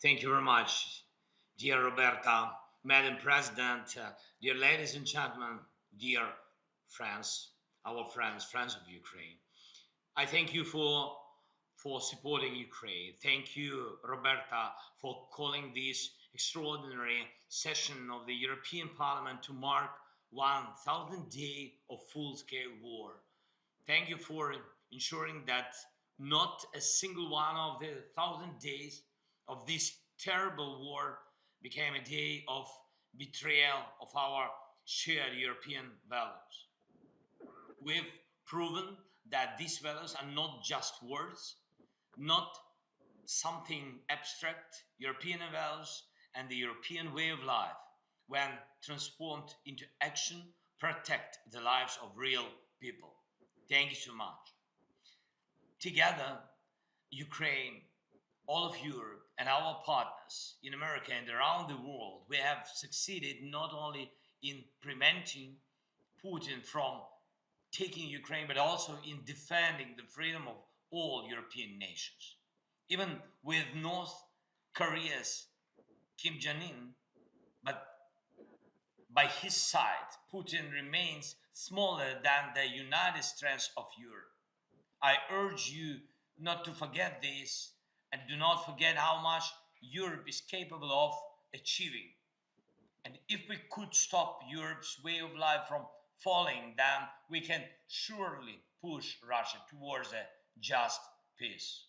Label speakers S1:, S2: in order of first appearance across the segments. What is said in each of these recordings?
S1: Thank you very much, dear Roberta, Madam President, dear ladies and gentlemen, dear friends, our friends, friends of Ukraine. I thank you for supporting Ukraine. Thank you, Roberta, for calling this extraordinary session of the European Parliament to mark 1,000 days of full-scale war. Thank you for ensuring that not a single one of the 1,000 days of this terrible war became a day of betrayal of our shared European values. We've proven that these values are not just words, not something abstract. European values and the European way of life, when transformed into action, protect the lives of real people. Thank you so much. Together, Ukraine, all of Europe, and our partners in America and around the world, we have succeeded not only in preventing Putin from taking Ukraine, but also in defending the freedom of all European nations. Even with North Korea's Kim Jong un, but by his side, Putin remains smaller than the united strength of Europe. I urge you not to forget this and do not forget how much Europe is capable of achieving. And if we could stop Europe's way of life from falling, then we can surely push Russia towards a just peace.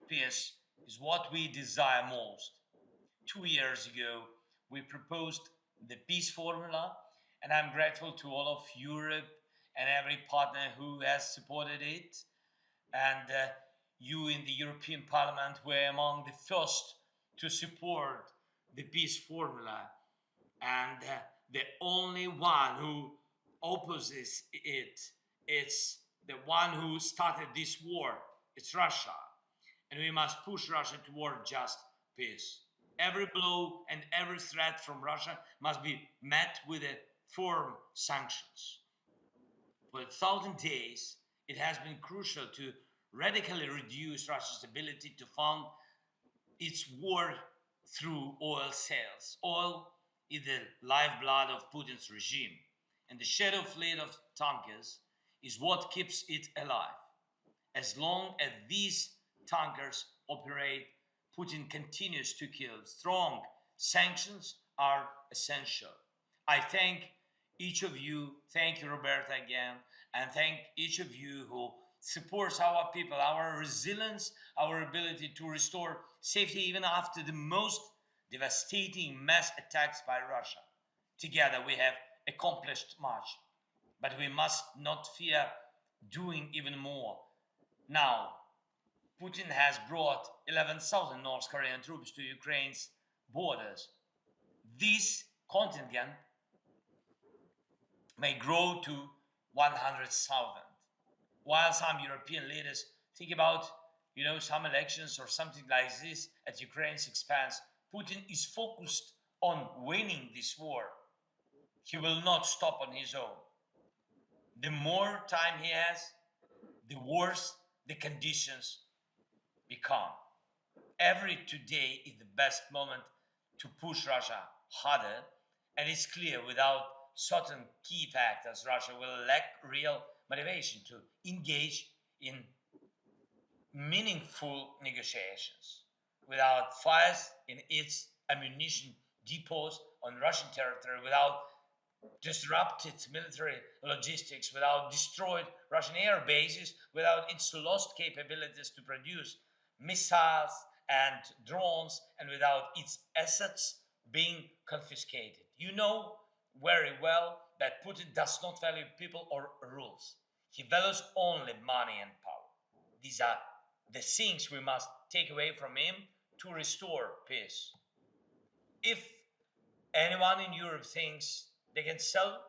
S1: Peace is what we desire most. 2 years ago, we proposed the peace formula, and I'm grateful to all of Europe and every partner who has supported it. And you in the European Parliament were among the first to support the peace formula, and the only one who opposes it, it's the one who started this war. It's Russia, and we must push Russia toward just peace. Every blow and every threat from Russia must be met with a firm sanctions. For 1,000 days, it has been crucial to radically reduce Russia's ability to fund its war through oil sales. Oil is the lifeblood of Putin's regime, and the shadow fleet of tankers is what keeps it alive. As long as these tankers operate, Putin continues to kill. Strong sanctions are essential. I thank each of you, thank you, Roberta, again, and thank each of you who supports our people, our resilience, our ability to restore safety even after the most devastating mass attacks by Russia. Together we have accomplished much, but we must not fear doing even more. Now, Putin has brought 11,000 North Korean troops to Ukraine's borders. This contingent may grow to 100,000. While some European leaders think about, some elections or something like this at Ukraine's expense, Putin is focused on winning this war. He will not stop on his own. The more time he has, the worse the conditions become. Every today is the best moment to push Russia harder, and it's clear without certain key factors, Russia will lack real motivation to engage in meaningful negotiations. Without fires in its ammunition depots on Russian territory, without disrupted military logistics, without destroyed Russian air bases, without its lost capabilities to produce missiles and drones, and without its assets being confiscated. You know very well that Putin does not value people or rules. He values only money and power. These are the things we must take away from him to restore peace. If anyone in Europe thinks they can sell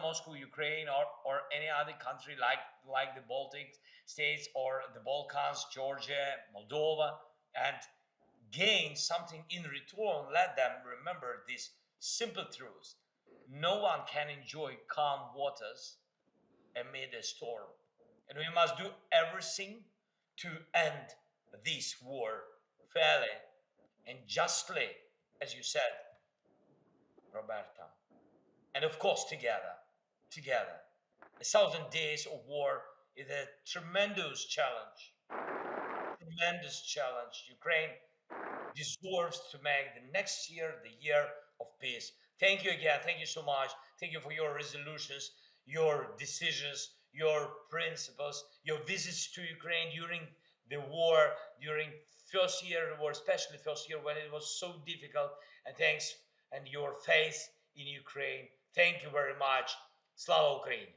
S1: Moscow, Ukraine, or any other country like the Baltic states or the Balkans, Georgia, Moldova, and gain something in return, let them remember this simple truth. No one can enjoy calm waters amid a storm. And we must do everything to end this war fairly and justly, as you said, Roberta. And of course, together. 1,000 days of war is a tremendous challenge. Tremendous challenge. Ukraine deserves to make the next year the year of peace. Thank you again. Thank you so much. Thank you for your resolutions, your decisions, your principles, your visits to Ukraine during the war, during first year of the war, especially first year when it was so difficult. And thanks and your faith in Ukraine. Thank you very much. Slava Ukraini!